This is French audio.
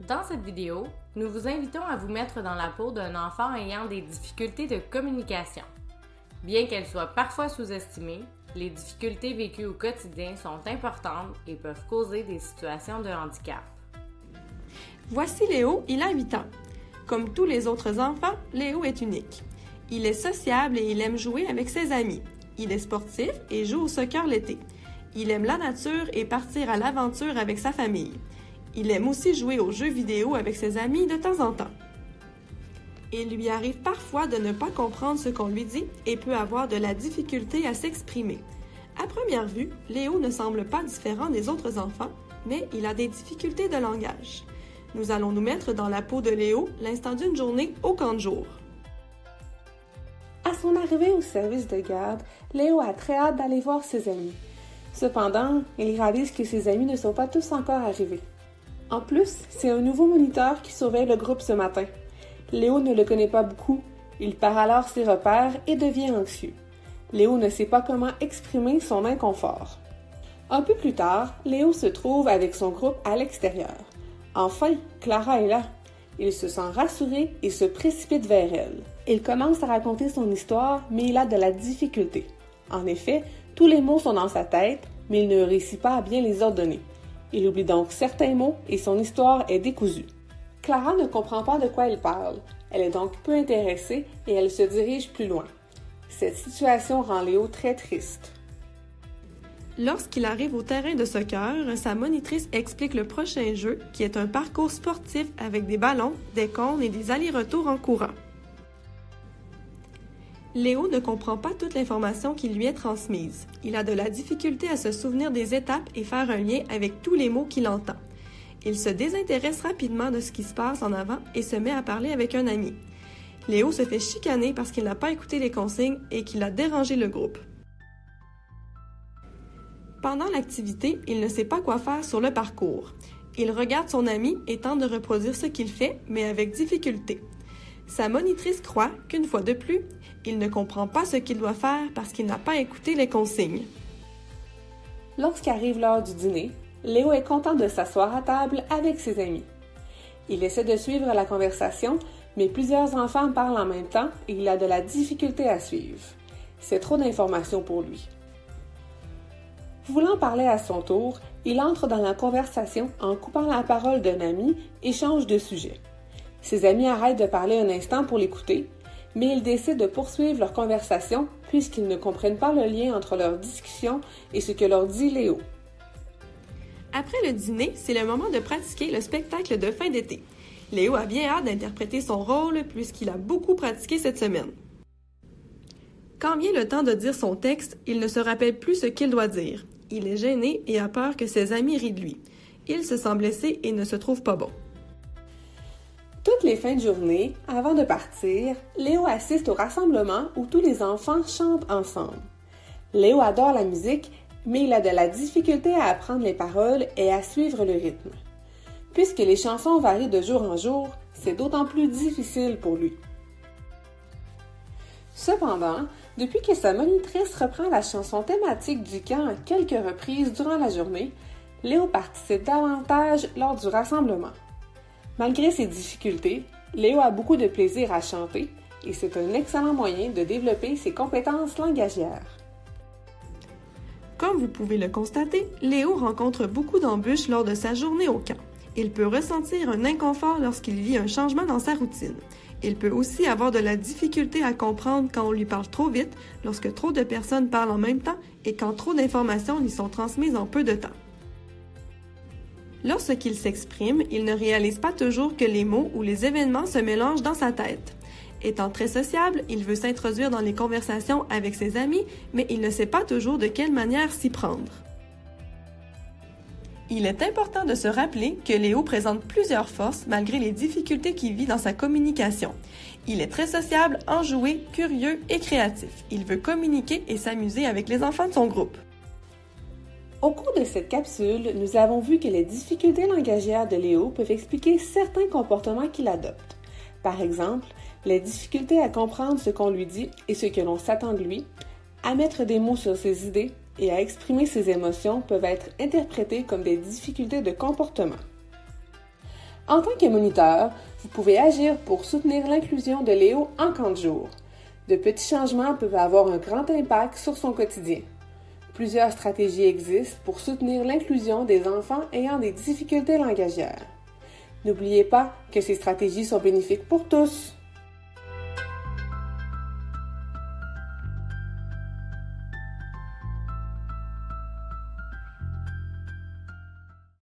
Dans cette vidéo, nous vous invitons à vous mettre dans la peau d'un enfant ayant des difficultés de communication. Bien qu'elles soient parfois sous-estimées, les difficultés vécues au quotidien sont importantes et peuvent causer des situations de handicap. Voici Léo, il a 8 ans. Comme tous les autres enfants, Léo est unique. Il est sociable et il aime jouer avec ses amis. Il est sportif et joue au soccer l'été. Il aime la nature et partir à l'aventure avec sa famille. Il aime aussi jouer aux jeux vidéo avec ses amis de temps en temps. Il lui arrive parfois de ne pas comprendre ce qu'on lui dit et peut avoir de la difficulté à s'exprimer. À première vue, Léo ne semble pas différent des autres enfants, mais il a des difficultés de langage. Nous allons nous mettre dans la peau de Léo l'instant d'une journée au camp de jour. À son arrivée au service de garde, Léo a très hâte d'aller voir ses amis. Cependant, il réalise que ses amis ne sont pas tous encore arrivés. En plus, c'est un nouveau moniteur qui surveille le groupe ce matin. Léo ne le connaît pas beaucoup. Il perd alors ses repères et devient anxieux. Léo ne sait pas comment exprimer son inconfort. Un peu plus tard, Léo se trouve avec son groupe à l'extérieur. Enfin, Clara est là. Il se sent rassuré et se précipite vers elle. Il commence à raconter son histoire, mais il a de la difficulté. En effet, tous les mots sont dans sa tête, mais il ne réussit pas à bien les ordonner. Il oublie donc certains mots et son histoire est décousue. Clara ne comprend pas de quoi il parle. Elle est donc peu intéressée et elle se dirige plus loin. Cette situation rend Léo très triste. Lorsqu'il arrive au terrain de soccer, sa monitrice explique le prochain jeu qui est un parcours sportif avec des ballons, des cônes et des allers-retours en courant. Léo ne comprend pas toute l'information qui lui est transmise. Il a de la difficulté à se souvenir des étapes et faire un lien avec tous les mots qu'il entend. Il se désintéresse rapidement de ce qui se passe en avant et se met à parler avec un ami. Léo se fait chicaner parce qu'il n'a pas écouté les consignes et qu'il a dérangé le groupe. Pendant l'activité, il ne sait pas quoi faire sur le parcours. Il regarde son ami et tente de reproduire ce qu'il fait, mais avec difficulté. Sa monitrice croit qu'une fois de plus, il ne comprend pas ce qu'il doit faire parce qu'il n'a pas écouté les consignes. Lorsqu'arrive l'heure du dîner, Léo est content de s'asseoir à table avec ses amis. Il essaie de suivre la conversation, mais plusieurs enfants parlent en même temps et il a de la difficulté à suivre. C'est trop d'informations pour lui. Voulant parler à son tour, il entre dans la conversation en coupant la parole d'un ami et change de sujet. Ses amis arrêtent de parler un instant pour l'écouter, mais ils décident de poursuivre leur conversation puisqu'ils ne comprennent pas le lien entre leur discussion et ce que leur dit Léo. Après le dîner, c'est le moment de pratiquer le spectacle de fin d'été. Léo a bien hâte d'interpréter son rôle puisqu'il a beaucoup pratiqué cette semaine. Quand vient le temps de dire son texte, il ne se rappelle plus ce qu'il doit dire. Il est gêné et a peur que ses amis rient de lui. Il se sent blessé et ne se trouve pas bon. Toutes les fins de journée, avant de partir, Léo assiste au rassemblement où tous les enfants chantent ensemble. Léo adore la musique, mais il a de la difficulté à apprendre les paroles et à suivre le rythme. Puisque les chansons varient de jour en jour, c'est d'autant plus difficile pour lui. Cependant, depuis que sa monitrice reprend la chanson thématique du camp à quelques reprises durant la journée, Léo participe davantage lors du rassemblement. Malgré ses difficultés, Léo a beaucoup de plaisir à chanter et c'est un excellent moyen de développer ses compétences langagières. Comme vous pouvez le constater, Léo rencontre beaucoup d'embûches lors de sa journée au camp. Il peut ressentir un inconfort lorsqu'il vit un changement dans sa routine. Il peut aussi avoir de la difficulté à comprendre quand on lui parle trop vite, lorsque trop de personnes parlent en même temps et quand trop d'informations lui sont transmises en peu de temps. Lorsqu'il s'exprime, il ne réalise pas toujours que les mots ou les événements se mélangent dans sa tête. Étant très sociable, il veut s'introduire dans les conversations avec ses amis, mais il ne sait pas toujours de quelle manière s'y prendre. Il est important de se rappeler que Léo présente plusieurs forces malgré les difficultés qu'il vit dans sa communication. Il est très sociable, enjoué, curieux et créatif. Il veut communiquer et s'amuser avec les enfants de son groupe. Au cours de cette capsule, nous avons vu que les difficultés langagières de Léo peuvent expliquer certains comportements qu'il adopte. Par exemple, les difficultés à comprendre ce qu'on lui dit et ce que l'on s'attend de lui, à mettre des mots sur ses idées et à exprimer ses émotions peuvent être interprétées comme des difficultés de comportement. En tant que moniteur, vous pouvez agir pour soutenir l'inclusion de Léo en camp de jour. De petits changements peuvent avoir un grand impact sur son quotidien. Plusieurs stratégies existent pour soutenir l'inclusion des enfants ayant des difficultés langagières. N'oubliez pas que ces stratégies sont bénéfiques pour tous.